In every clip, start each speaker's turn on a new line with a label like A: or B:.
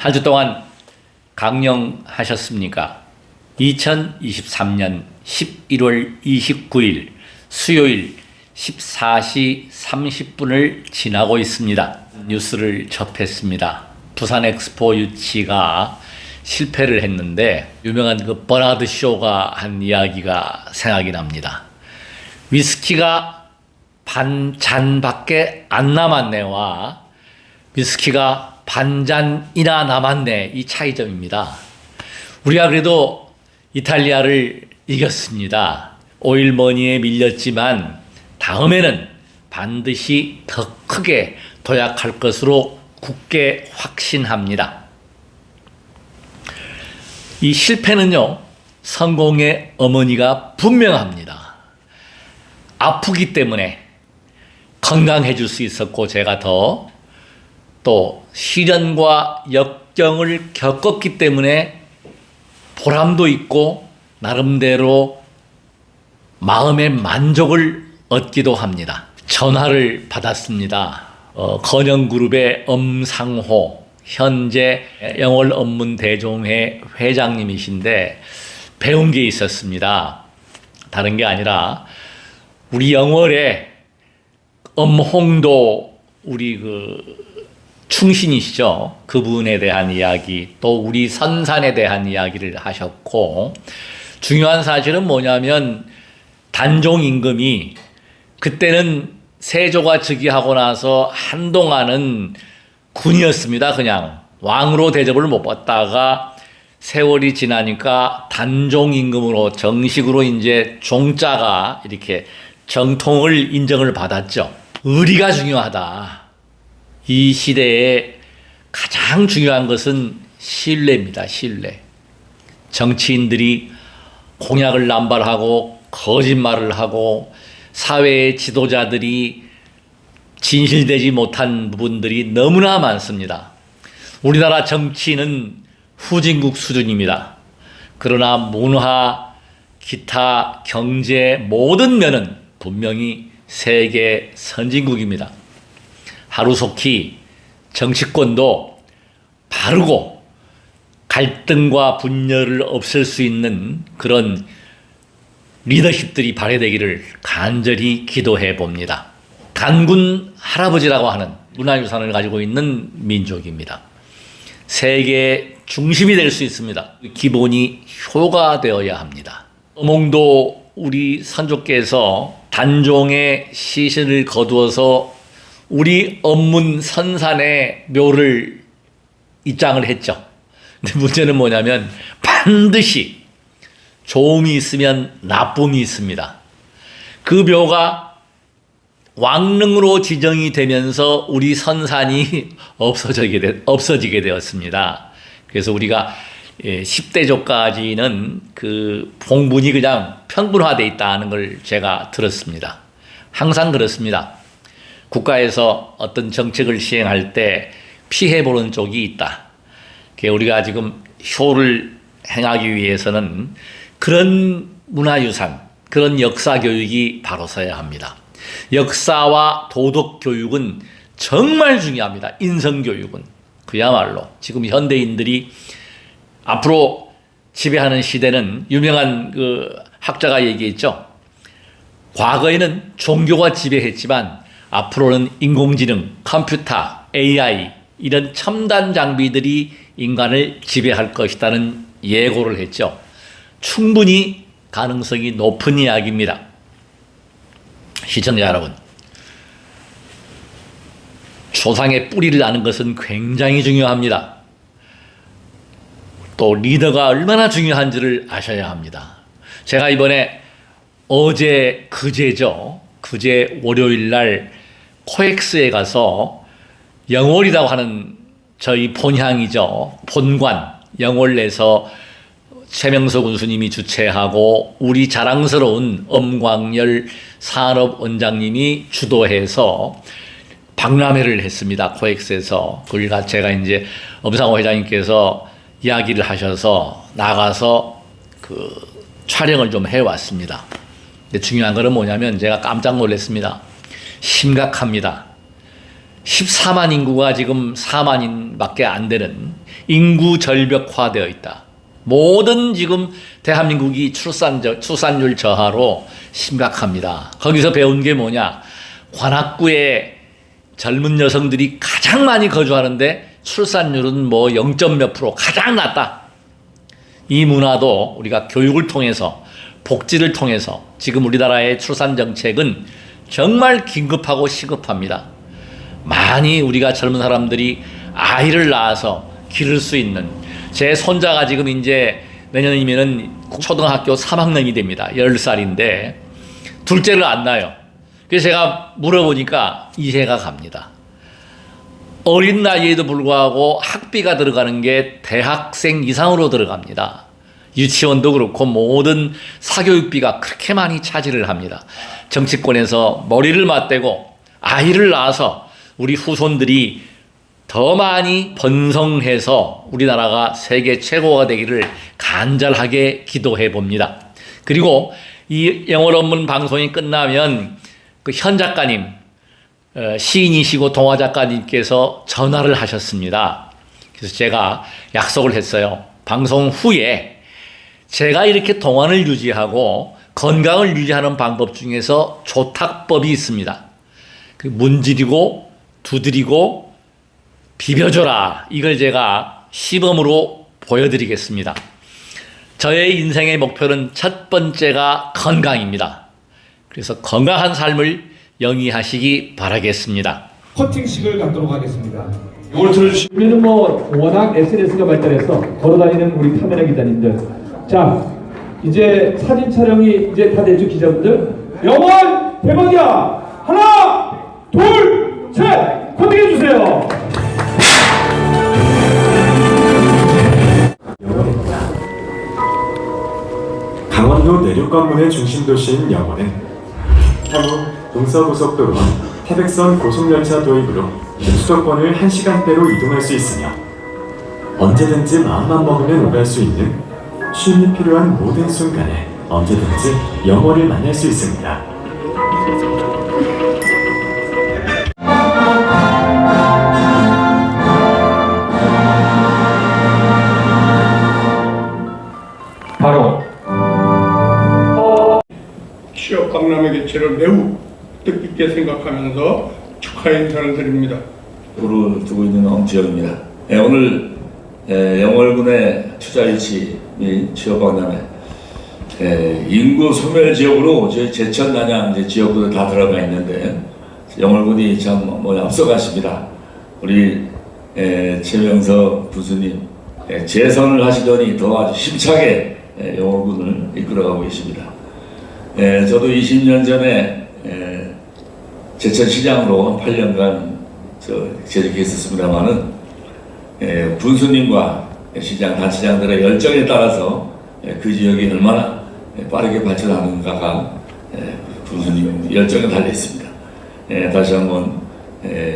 A: 한 주 동안 강령하셨습니까? 2023년 11월 29일 수요일 14시 30분을 지나고 있습니다. 뉴스를 접했습니다. 부산 엑스포 유치가 실패를 했는데 유명한 그 버나드 쇼가 한 이야기가 생각이 납니다. 위스키가 반잔밖에 안 남았네와 위스키가 반잔이나 남았네, 이 차이점입니다. 우리가 그래도 이탈리아를 이겼습니다. 오일머니에 밀렸지만 다음에는 반드시 더 크게 도약할 것으로 굳게 확신합니다. 이 실패는요, 성공의 어머니가 분명합니다. 아프기 때문에 건강해질 수 있었고, 제가 또 시련과 역경을 겪었기 때문에 보람도 있고 나름대로 마음의 만족을 얻기도 합니다. 전화를 받았습니다. 건영그룹의 엄상호, 현재 영월언문대종회 회장님이신데 배운 게 있었습니다. 다른 게 아니라 우리 영월에 엄홍도 우리 충신이시죠. 그분에 대한 이야기, 또 우리 선산에 대한 이야기를 하셨고, 중요한 사실은 뭐냐면 단종 임금이 그때는 세조가 즉위하고 나서 한동안은 군이었습니다. 그냥 왕으로 대접을 못 받다가 세월이 지나니까 단종 임금으로 정식으로 이제 종자가 이렇게 정통을 인정을 받았죠. 의리가 중요하다. 이 시대에 가장 중요한 것은 신뢰입니다. 신뢰. 정치인들이 공약을 남발하고 거짓말을 하고 사회의 지도자들이 진실되지 못한 부분들이 너무나 많습니다. 우리나라 정치는 후진국 수준입니다. 그러나 문화, 기타, 경제 모든 면은 분명히 세계 선진국입니다. 하루속히 정치권도 바르고 갈등과 분열을 없앨 수 있는 그런 리더십들이 발휘되기를 간절히 기도해 봅니다. 단군 할아버지라고 하는 문화유산을 가지고 있는 민족입니다. 세계의 중심이 될 수 있습니다. 기본이 효가 되어야 합니다. 어몽도 우리 선조께서 단종의 시신을 거두어서 우리 언문 선산의 묘를 입장을 했죠. 근데 문제는 뭐냐면 반드시 좋음이 있으면 나쁨이 있습니다. 그 묘가 왕릉으로 지정이 되면서 우리 선산이 없어지게 되었습니다. 그래서 우리가 10대조까지는 그 봉분이 그냥 평분화되어 있다는 걸 제가 들었습니다. 항상 그렇습니다. 국가에서 어떤 정책을 시행할 때 피해보는 쪽이 있다. 우리가 지금 효를 행하기 위해서는 그런 문화유산, 그런 역사교육이 바로 서야 합니다. 역사와 도덕교육은 정말 중요합니다. 인성교육은. 그야말로 지금 현대인들이 앞으로 지배하는 시대는 유명한 학자가 얘기했죠. 과거에는 종교가 지배했지만 앞으로는 인공지능, 컴퓨터, AI 이런 첨단 장비들이 인간을 지배할 것이라는 예고를 했죠. 충분히 가능성이 높은 이야기입니다. 시청자 여러분, 조상의 뿌리를 아는 것은 굉장히 중요합니다. 또 리더가 얼마나 중요한지를 아셔야 합니다. 제가 이번에 그제 월요일 날 코엑스에 가서 영월이라고 하는 저희 본향이죠. 본관 영월에서 최명석 군수님이 주최하고 우리 자랑스러운 엄광열 산업원장님이 주도해서 박람회를 했습니다. 코엑스에서. 그걸 제가 이제 엄상호 회장님께서 이야기를 하셔서 나가서 촬영을 좀 해왔습니다. 근데 중요한 거는 뭐냐면 제가 깜짝 놀랐습니다. 심각합니다. 14만 인구가 지금 4만인밖에 안 되는 인구 절벽화되어 있다. 모든 지금 대한민국이 출산율 저하로 심각합니다. 거기서 배운 게 뭐냐? 관악구에 젊은 여성들이 가장 많이 거주하는데 출산율은 뭐 0. 몇 프로 가장 낮다. 이 문화도 우리가 교육을 통해서 복지를 통해서 지금 우리나라의 출산 정책은 정말 긴급하고 시급합니다. 많이 우리가 젊은 사람들이 아이를 낳아서 기를 수 있는, 제 손자가 지금 이제 내년이면은 초등학교 3학년이 됩니다. 10살인데 둘째를 안 낳아요. 그래서 제가 물어보니까 이해가 갑니다. 어린 나이에도 불구하고 학비가 들어가는 게 대학생 이상으로 들어갑니다. 유치원도 그렇고 모든 사교육비가 그렇게 많이 차지를 합니다. 정치권에서 머리를 맞대고 아이를 낳아서 우리 후손들이 더 많이 번성해서 우리나라가 세계 최고가 되기를 간절하게 기도해 봅니다. 그리고 이 영어 논문 방송이 끝나면 그 현 작가님, 시인이시고 동화 작가님께서 전화를 하셨습니다. 그래서 제가 약속을 했어요. 방송 후에 제가 이렇게 동안을 유지하고 건강을 유지하는 방법 중에서 조탁법이 있습니다. 그 문지르고 두드리고 비벼줘라. 이걸 제가 시범으로 보여드리겠습니다. 저의 인생의 목표는 첫 번째가 건강입니다. 그래서 건강한 삶을 영위하시기 바라겠습니다.
B: 커팅식을 갖도록 하겠습니다.
C: 이걸 들어주시면 워낙 SNS가 발달해서 걸어다니는 우리 카메라 기자님들, 자 이제 사진 촬영이 이제 다 됐죠. 기자분들 영원 대박이야. 하나 둘 셋 커팅해 주세요.
D: 강원도 내륙관문의 중심도시인 영월은 향후 동서고속도로와 태백선 고속열차 도입으로 수도권을 1시간대로 이동할 수 있으며 언제든지 마음만 먹으면 오갈 수 있는 쉼이 필요한 모든 순간에 언제든지 영월을 만날 수 있습니다.
C: 바로
E: 취업 박람회 개최를 매우 뜻깊게 생각하면서 축하 인사를 드립니다.
F: 부를 두고 있는 엄지영입니다. 오늘 영월군의 투자 유치 및 취업 박람회 인구 소멸 지역으로 저희 제천 난양 지역도 다 들어가 있는데 영월군이 참 앞서가십니다. 우리 최명석 부수님 재선을 하시더니 더 아주 힘차게 영월군을 이끌어가고 계십니다. 저도 20년 전에 제천시장으로 8년간 재직해 있었습니다만은 분수님과 시장, 단체장들의 열정에 따라서 그 지역이 얼마나 빠르게 발전하는가가 분수님 열정에 달려 있습니다. 다시 한번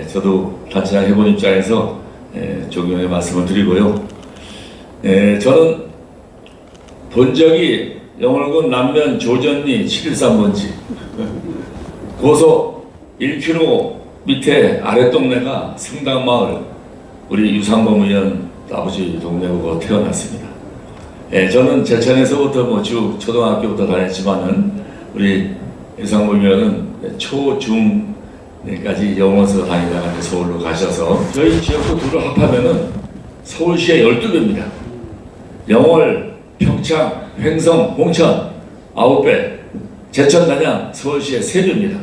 F: 저도 단체장 해본 입장에서 존경의 말씀을 드리고요. 저는 본 적이 영월군 남면 조전리 713번지 고속 1km 밑에 아랫동네가 성당마을, 우리 유상범 의원 아버지 동네고 태어났습니다. 저는 제천에서부터 쭉 초등학교부터 다녔지만은 우리 유상범 의원은 초중까지 영어서 다니다가 서울로 가셔서 저희 지역도 둘을 합하면은 서울시의 12배입니다. 영월, 평창, 횡성, 홍천 9배, 제천, 단양, 서울시의 3배입니다.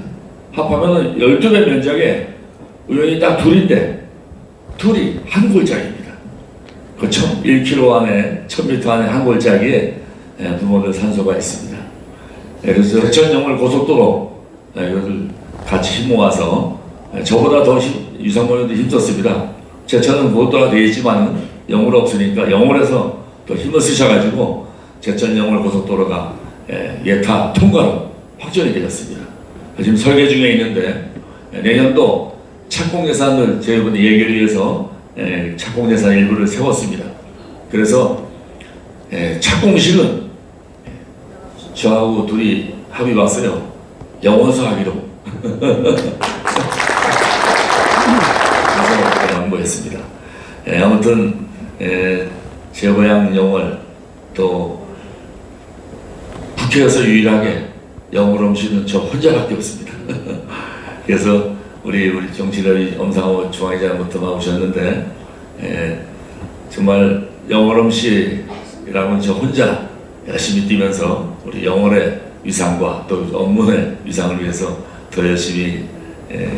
F: 합하면 12배 면적에 의원이 딱 둘인데 둘이 한 골짜기입니다. 그 1km 안에 1000m 안에 한 골짜기에 부모들 산소가 있습니다. 그래서 제천 영월 고속도로 이것을 같이 힘 모아서 저보다 더 유상범 의원도 힘썼습니다. 제천은 고속도로가 되어 있지만 영월 없으니까 영월에서 또 힘을 쓰셔가지고 제천 영월 고속도로가 예타 통과로 확정이 되었습니다. 지금 설계 중에 있는데 내년도 착공 예산을 저희분이 얘기를 위해서 착공 예산 일부를 세웠습니다. 그래서 착공식은 저하고 둘이 합의 봤어요. 영원서 하기로. 되었습니다. 아무튼 제 고향 영월 또 국회에서 유일하게 영월 음식은 저 혼자밖에 없습니다. 그래서 우리 정치인이 엄상호 중앙회장부터 나오셨는데 정말 영월 음식이라면 저 혼자 열심히 뛰면서 우리 영월의 위상과 또 업무의 위상을 위해서 더 열심히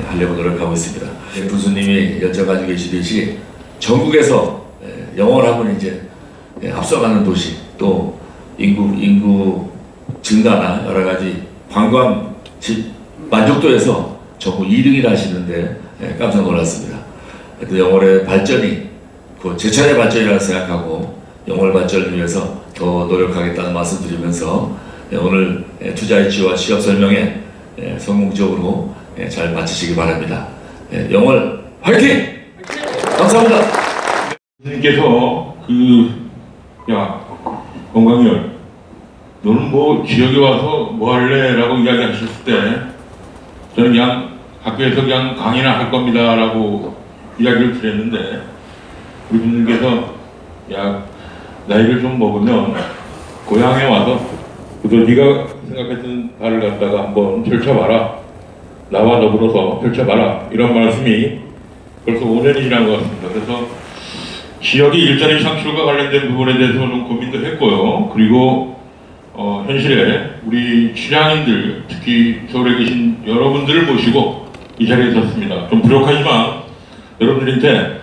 F: 하려고 노력하고 있습니다. 군수님이 여쭤가지고 계시듯이 전국에서 영월하고는 이제 앞서가는 도시 또 인구 증가나 여러 가지 관광 만족도에서 전국 2등이라 하시는데 깜짝 놀랐습니다. 또 영월의 발전이 제 차례 발전이라고 생각하고 영월 발전을 위해서 더 노력하겠다는 말씀드리면서 오늘 투자이치와 취업 설명회 성공적으로 잘 마치시기 바랍니다. 영월 화이팅! 감사합니다.
G: 선생님께서 야 건강열 너는 뭐 지역에 와서 뭐 할래? 라고 이야기하셨을 때 저는 그냥 학교에서 그냥 강의나 할 겁니다 라고 이야기를 드렸는데 우리 분들께서 야 나이를 좀 먹으면 고향에 와서 그래서 네가 생각했던 바를 갖다가 한번 펼쳐봐라 나와 더불어서 펼쳐봐라 이런 말씀이 벌써 5년이 지난 것 같습니다. 그래서 지역의 일자리 창출과 관련된 부분에 대해서 좀 고민도 했고요. 그리고 현실에 우리 취량인들 특히 서울에 계신 여러분들을 모시고 이 자리에 섰습니다. 좀 부족하지만 여러분들한테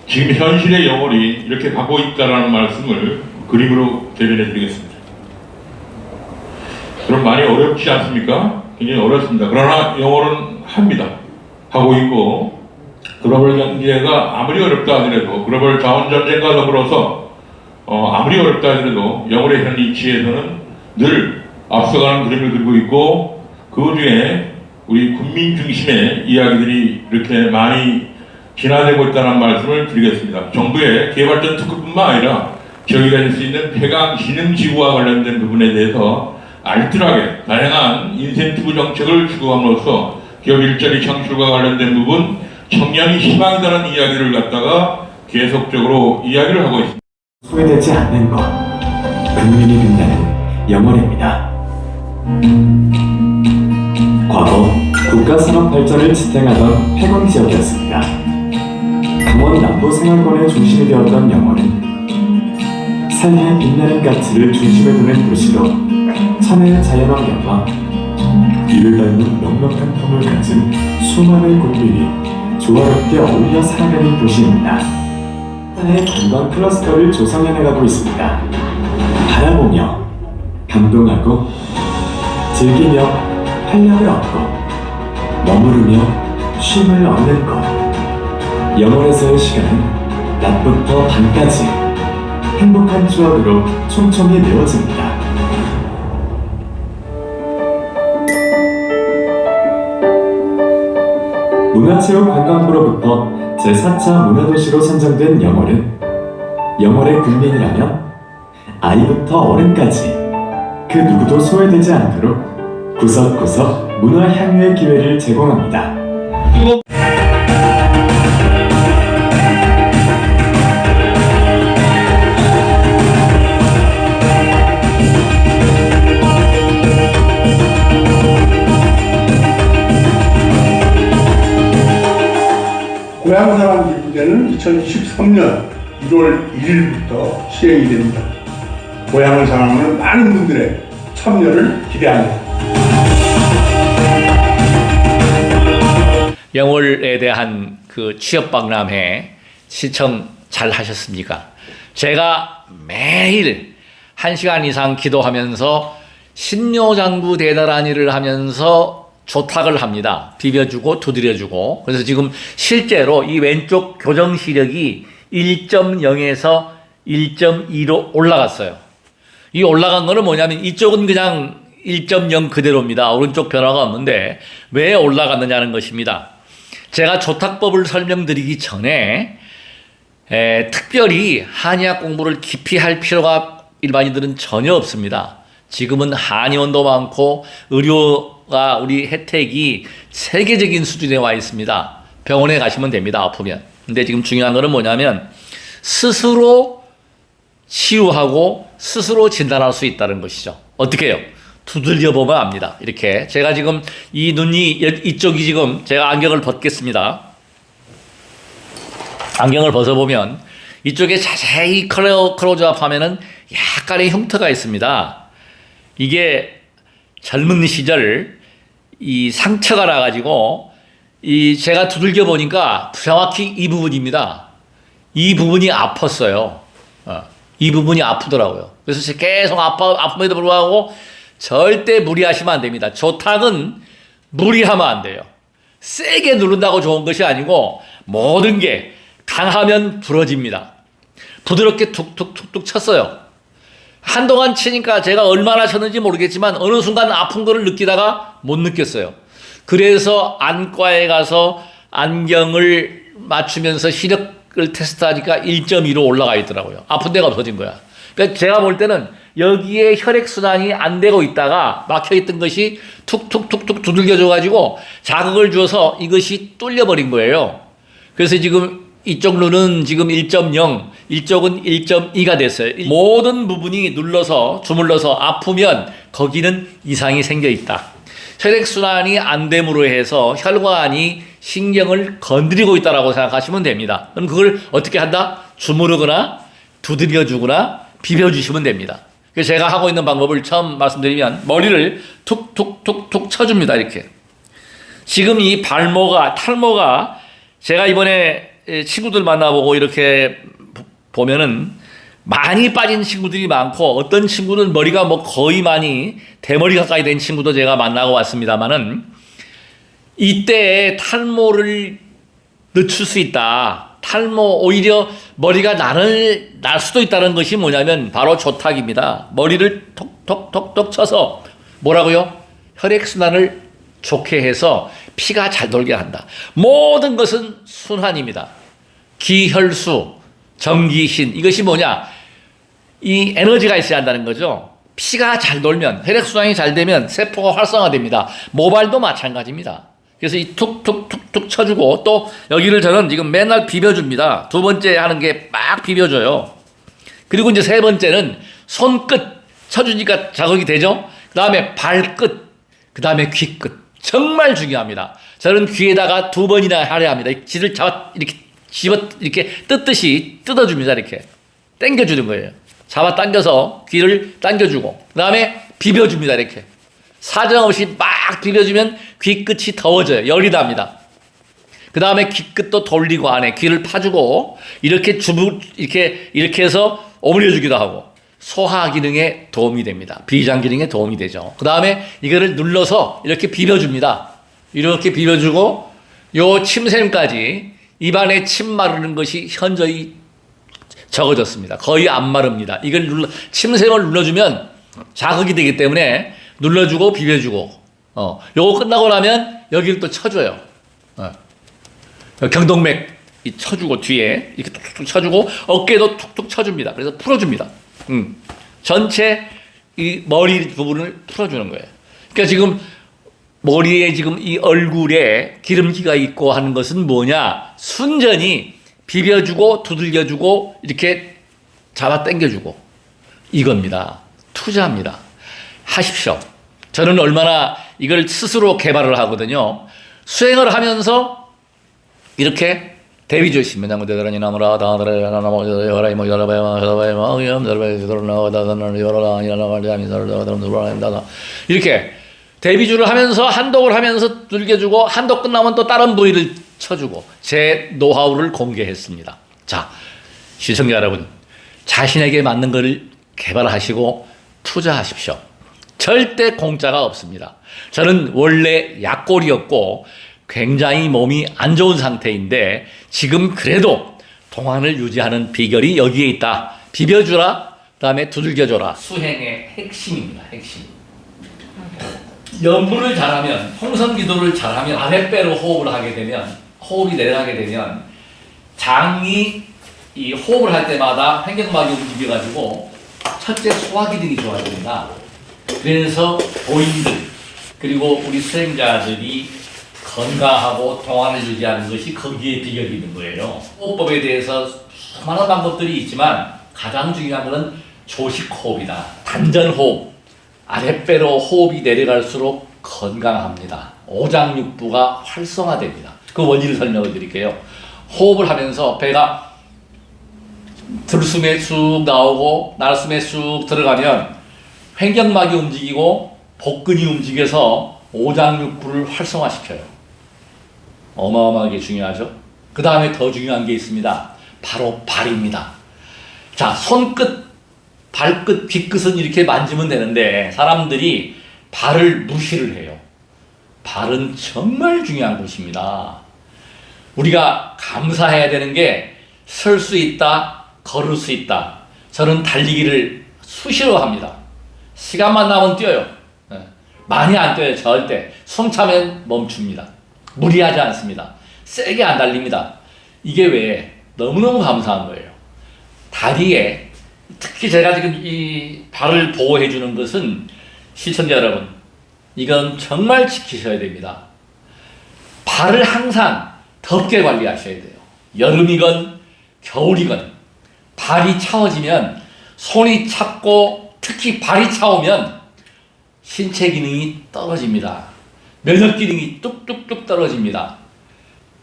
G: 지금 현실의 영월이 이렇게 가고 있다는 말씀을 그림으로 대변해 드리겠습니다. 그럼 많이 어렵지 않습니까? 굉장히 어렵습니다. 그러나 영월은 합니다. 하고 있고 글로벌 경제가 아무리 어렵다 하더라도 글로벌 자원 전쟁과 더불어서 아무리 어렵다 하더라도 영월의 현 위치에서는 늘 앞서가는 그림을 그리고 있고 그 중에 우리 국민 중심의 이야기들이 이렇게 많이 진화되고 있다는 말씀을 드리겠습니다. 정부의 개발전 특구뿐만 아니라 지역이 가질 수 있는 폐강 기능지구와 관련된 부분에 대해서 알뜰하게 다양한 인센티브 정책을 추구함으로써 기업 일자리 창출과 관련된 부분 청년이 희망이라는 이야기를 갖다가 계속적으로 이야기를 하고 있습니다.
D: 소외되지 않는 것, 국민이 빛나는 영월입니다. 과거 국가산업 발전을 지탱하던 폐광 지역이었습니다. 강원 남부 생활권의 중심이 되었던 영월은 삶의 빛나는 가치를 중심에 두는 도시로 천혜의 자연환경과 이를 닮은 넉넉한 품을 가진 수많은 국민이 조화롭게 어울려 살아가는 도시입니다. 하나의 관광 클러스터를 조성해 나가고 있습니다. 바라보며 감동하고 즐기며 활력을 얻고 머무르며 쉼을 얻는 것. 영월에서의 시간은 낮부터 밤까지 행복한 추억으로 촘촘히 메워집니다. 문화체육관광부로부터 제4차 문화도시로 선정된 영월은 영월의 국민이라면 아이부터 어른까지 그 누구도 소외되지 않도록 구석구석 문화 향유의 기회를 제공합니다.
E: 고향사랑 기부제는 2023년 1월 1일부터 시행이 됩니다. 고향을 사랑하는 많은 분들의 참여를 기대합니다.
A: 영월에 대한 그 취업박람회 시청 잘 하셨습니까? 제가 매일 1시간 이상 기도하면서 신묘장구 대단한 일을 하면서 조탁을 합니다. 비벼주고 두드려주고. 그래서 지금 실제로 이 왼쪽 교정 시력이 1.0에서 1.2로 올라갔어요. 이 올라간 거는 뭐냐면 이쪽은 그냥 1.0 그대로입니다. 오른쪽 변화가 없는데 왜 올라갔느냐는 것입니다. 제가 조탁법을 설명드리기 전에 특별히 한의학 공부를 깊이 할 필요가 일반인들은 전혀 없습니다. 지금은 한의원도 많고 의료가 우리 혜택이 세계적인 수준에 와 있습니다. 병원에 가시면 됩니다. 아프면. 근데 지금 중요한 거는 뭐냐면 스스로 치유하고 스스로 진단할 수 있다는 것이죠. 어떻게 해요? 두들겨 보면 압니다. 이렇게 제가 지금 이 눈이 이쪽이 지금 제가 안경을 벗겠습니다. 안경을 벗어보면 이쪽에 자세히 클로즈업 하면은 약간의 흉터가 있습니다. 이게 젊은 시절 이 상처가 나가지고 이 제가 두들겨 보니까 정확히 이 부분입니다. 이 부분이 아팠어요. 이 부분이 아프더라고요. 그래서 계속 아픔에도 불구하고 절대 무리하시면 안 됩니다. 조탁은 무리하면 안 돼요. 세게 누른다고 좋은 것이 아니고 모든 게 강하면 부러집니다. 부드럽게 툭툭툭툭 쳤어요. 한동안 치니까 제가 얼마나 쳤는지 모르겠지만 어느 순간 아픈 거를 느끼다가 못 느꼈어요. 그래서 안과에 가서 안경을 맞추면서 시력을 테스트하니까 1.2로 올라가 있더라고요. 아픈 데가 없어진 거야. 그러니까 제가 볼 때는 여기에 혈액순환이 안 되고 있다가 막혀있던 것이 툭툭툭툭 두들겨져가지고 자극을 줘서 이것이 뚫려버린 거예요. 그래서 지금 이쪽 눈은 지금 1.0, 이쪽은 1.2가 됐어요. 모든 부분이 눌러서 주물러서 아프면 거기는 이상이 생겨 있다. 혈액순환이 안 됨으로 해서 혈관이 신경을 건드리고 있다라고 생각하시면 됩니다. 그럼 그걸 어떻게 한다? 주무르거나 두들겨주거나 비벼주시면 됩니다. 그래서 제가 하고 있는 방법을 처음 말씀드리면 머리를 툭툭툭툭 쳐줍니다. 이렇게. 지금 이 탈모가 제가 이번에 친구들 만나보고 이렇게 보면은 많이 빠진 친구들이 많고 어떤 친구는 머리가 뭐 거의 많이 대머리 가까이 된 친구도 제가 만나고 왔습니다만은 이때 탈모를 늦출 수 있다. 탈모 오히려 머리가 날 수도 있다는 것이 뭐냐면 바로 조탁입니다. 머리를 톡톡톡톡 쳐서 뭐라고요? 혈액순환을 좋게 해서 피가 잘 돌게 한다. 모든 것은 순환입니다. 기혈수, 정기신 이것이 뭐냐? 이 에너지가 있어야 한다는 거죠. 피가 잘 돌면 혈액순환이 잘 되면 세포가 활성화됩니다. 모발도 마찬가지입니다. 그래서 이 툭툭툭툭 쳐주고 또 여기를 저는 지금 맨날 비벼줍니다. 두 번째 하는 게 막 비벼줘요. 그리고 이제 세 번째는 손끝 쳐주니까 자극이 되죠. 그 다음에 발끝, 그 다음에 귀끝. 정말 중요합니다. 저는 귀에다가 2번이나 하려 합니다. 귀를 이렇게 뜯듯이 뜯어줍니다. 이렇게 당겨주는 거예요. 잡아 당겨서 귀를 당겨주고 그 다음에 비벼줍니다. 이렇게 사정없이 막 비벼주면 귀끝이 더워져요. 열이 납니다. 그 다음에 귀끝도 돌리고 안에 귀를 파주고 이렇게 이렇게 해서 오므려주기도 하고 소화 기능에 도움이 됩니다. 비장 기능에 도움이 되죠. 그 다음에 이거를 눌러서 이렇게 비벼줍니다. 이렇게 비벼주고 요 침샘까지 입안에 침 마르는 것이 현저히 적어졌습니다. 거의 안 마릅니다. 이걸 침샘을 눌러주면 자극이 되기 때문에 눌러주고 비벼주고 요거 끝나고 나면 여기를 또 쳐줘요. 경동맥 쳐주고 뒤에 이렇게 툭툭 쳐주고 어깨도 툭툭 쳐줍니다. 그래서 풀어줍니다. 전체 이 머리 부분을 풀어주는 거예요. 그러니까 지금 머리에 지금 이 얼굴에 기름기가 있고 하는 것은 뭐냐? 순전히 비벼주고 두들겨주고 이렇게 잡아 당겨주고 이겁니다. 투자합니다. 하십시오. 저는 얼마나 이걸 스스로 개발을 하거든요. 수행을 하면서 이렇게 대비조심 나무대더라니 나무라 다더라 나무 여라이 뭐 여라바야 여라바야 여라바야 여라나 여라나 여라나 이렇게 대비주를 하면서 한독을 하면서 들겨주고 한독 끝나면 또 다른 부위를 쳐주고 제 노하우를 공개했습니다. 자, 시청자 여러분, 자신에게 맞는 것을 개발하시고 투자하십시오. 절대 공짜가 없습니다. 저는 원래 약골이었고 굉장히 몸이 안 좋은 상태인데 지금 그래도 동안을 유지하는 비결이 여기에 있다. 비벼주라, 그 다음에 두들겨줘라. 수행의 핵심입니다. 핵심. 연분을 잘하면, 홍성기도를 잘하면 아랫배로 호흡을 하게 되면, 호흡이 내려가게 되면 장이 이 호흡을 할 때마다 횡격막이 움직여가지고 첫째 소화기능이 좋아집니다. 그래서 도인들 그리고 우리 수행자들이 건강하고 동안을 유지하는 것이 거기에 비결이 있는 거예요. 호흡법에 대해서 수많은 방법들이 있지만 가장 중요한 것은 조식 호흡이다. 단전 호흡, 아랫배로 호흡이 내려갈수록 건강합니다. 오장육부가 활성화됩니다. 그 원리를 설명을 드릴게요. 호흡을 하면서 배가 들숨에 쑥 나오고 날숨에 쑥 들어가면 횡격막이 움직이고 복근이 움직여서 오장육부를 활성화시켜요. 어마어마하게 중요하죠. 그 다음에 더 중요한 게 있습니다. 바로 발입니다. 자, 손끝, 발끝, 뒤끝은 이렇게 만지면 되는데 사람들이 발을 무시를 해요. 발은 정말 중요한 곳입니다. 우리가 감사해야 되는 게 설 수 있다, 걸을 수 있다. 저는 달리기를 수시로 합니다. 시간만 나면 뛰어요. 많이 안 뛰어요. 절대. 숨 차면 멈춥니다. 무리하지 않습니다. 세게 안 달립니다. 이게 왜? 너무너무 감사한 거예요. 다리에 특히 제가 지금 이 발을 보호해 주는 것은 시청자 여러분, 이건 정말 지키셔야 됩니다. 발을 항상 덥게 관리하셔야 돼요. 여름이건 겨울이건 발이 차워지면 손이 찹고 특히 발이 차오면 신체 기능이 떨어집니다. 면역 기능이 뚝뚝뚝 떨어집니다.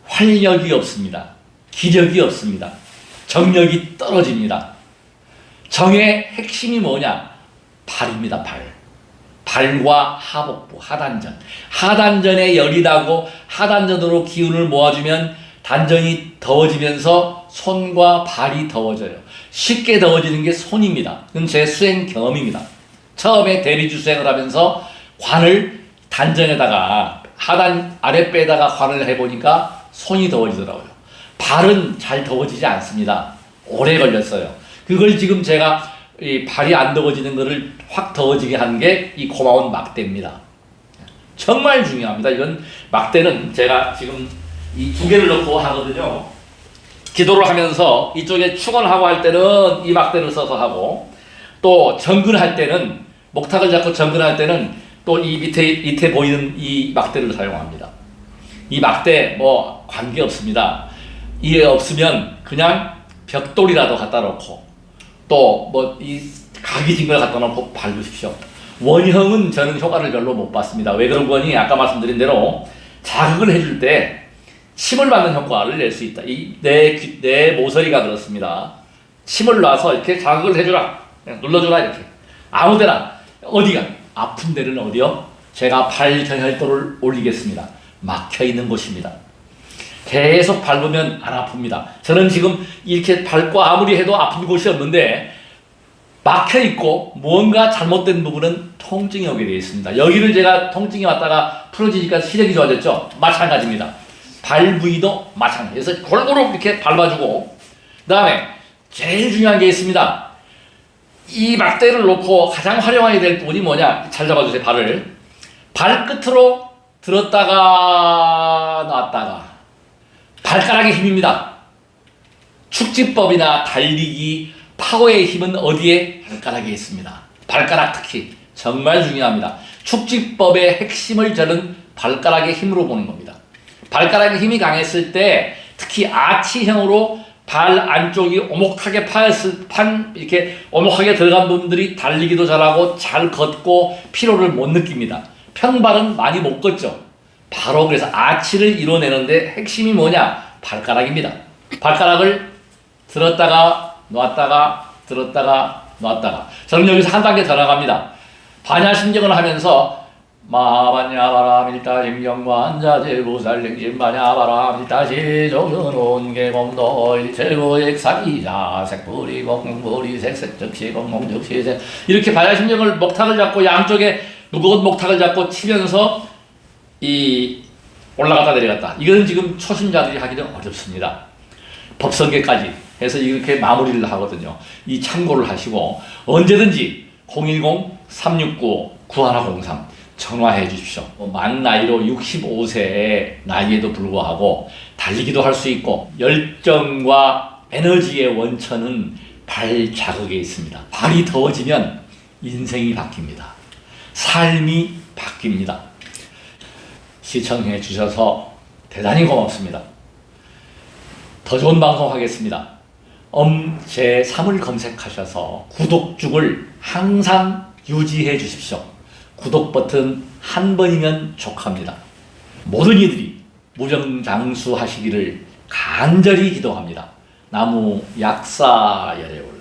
A: 활력이 없습니다. 기력이 없습니다. 정력이 떨어집니다. 정의 핵심이 뭐냐? 발입니다. 발과 하복부, 하단전. 하단전에 열이 나고 하단전으로 기운을 모아주면 단전이 더워지면서 손과 발이 더워져요. 쉽게 더워지는 게 손입니다. 그건 제 수행 경험입니다. 처음에 대리주 수행을 하면서 관을 단전에다가 하단 아랫배에다가 관을 해보니까 손이 더워지더라고요. 발은 잘 더워지지 않습니다. 오래 걸렸어요. 그걸 지금 제가 이 발이 안 더워지는 것을 확 더워지게 한 게 이 고마운 막대입니다. 정말 중요합니다. 이건 막대는 제가 지금 이 두 개를 넣고 하거든요. 기도를 하면서 이쪽에 축원하고 할 때는 이 막대를 써서 하고 또 정근할 때는 목탁을 잡고 정근할 때는 또 이 밑에 보이는 이 막대를 사용합니다. 이 막대 뭐 관계 없습니다. 이게 없으면 그냥 벽돌이라도 갖다 놓고 또 뭐 이 각이진 걸 갖다 놓고 밟으십시오. 원형은 저는 효과를 별로 못 봤습니다. 왜 그런 거니? 아까 말씀드린 대로 자극을 해줄 때 침을 받는 효과를 낼 수 있다. 내 모서리가 그렇습니다. 침을 놔서 이렇게 자극을 해주라. 그냥 눌러주라 이렇게. 아무데나 어디가 아픈 데는 어디요? 제가 발 경혈도를 올리겠습니다. 막혀있는 곳입니다. 계속 밟으면 안 아픕니다. 저는 지금 이렇게 밟고 아무리 해도 아픈 곳이 없는데 막혀있고 무언가 잘못된 부분은 통증이 오게 되어 있습니다. 여기를 제가 통증이 왔다가 풀어지니까 시력이 좋아졌죠? 마찬가지입니다. 발 부위도 마찬가지. 그래서 골고루 이렇게 밟아주고 그 다음에 제일 중요한 게 있습니다. 이 막대를 놓고 가장 활용해야 될 부분이 뭐냐? 잘 잡아주세요. 발을. 발끝으로 들었다가 놨다가 발가락의 힘입니다. 축지법이나 달리기, 파워의 힘은 어디에? 발가락에 있습니다. 발가락 특히 정말 중요합니다. 축지법의 핵심을 저는 발가락의 힘으로 보는 겁니다. 발가락의 힘이 강했을 때 특히 아치형으로 발 안쪽이 오목하게 이렇게 오목하게 들어간 분들이 달리기도 잘하고 잘 걷고 피로를 못 느낍니다. 평발은 많이 못 걷죠. 바로 그래서 아치를 이뤄내는데 핵심이 뭐냐? 발가락입니다. 발가락을 들었다가 놨다가 들었다가 놨다가. 저는 여기서 한 단계 더 나갑니다. 반야심경을 하면서 마반야바라 밀타심경관 자제부살랭심반야바라 밀타시 조선온 개공도 일체고액 사기자 색불이 공물이 색색적시 공공적시색 이렇게 반야심경을 목탁을 잡고 양쪽에 무거운 목탁을 잡고 치면서 이 올라갔다 내려갔다. 이거는 지금 초심자들이 하기는 어렵습니다. 법성계까지 해서 이렇게 마무리를 하거든요. 이 참고를 하시고 언제든지 010-369-9103 전화해 주십시오. 만 나이로 65세의 나이에도 불구하고 달리기도 할 수 있고 열정과 에너지의 원천은 발 자극에 있습니다. 발이 더워지면 인생이 바뀝니다. 삶이 바뀝니다. 시청해 주셔서 대단히 고맙습니다. 더 좋은 방송 하겠습니다. 제3을 검색하셔서 구독죽을 항상 유지해 주십시오. 구독 버튼 한 번이면 족합니다. 모든 이들이 무정장수 하시기를 간절히 기도합니다. 나무 약사열애울.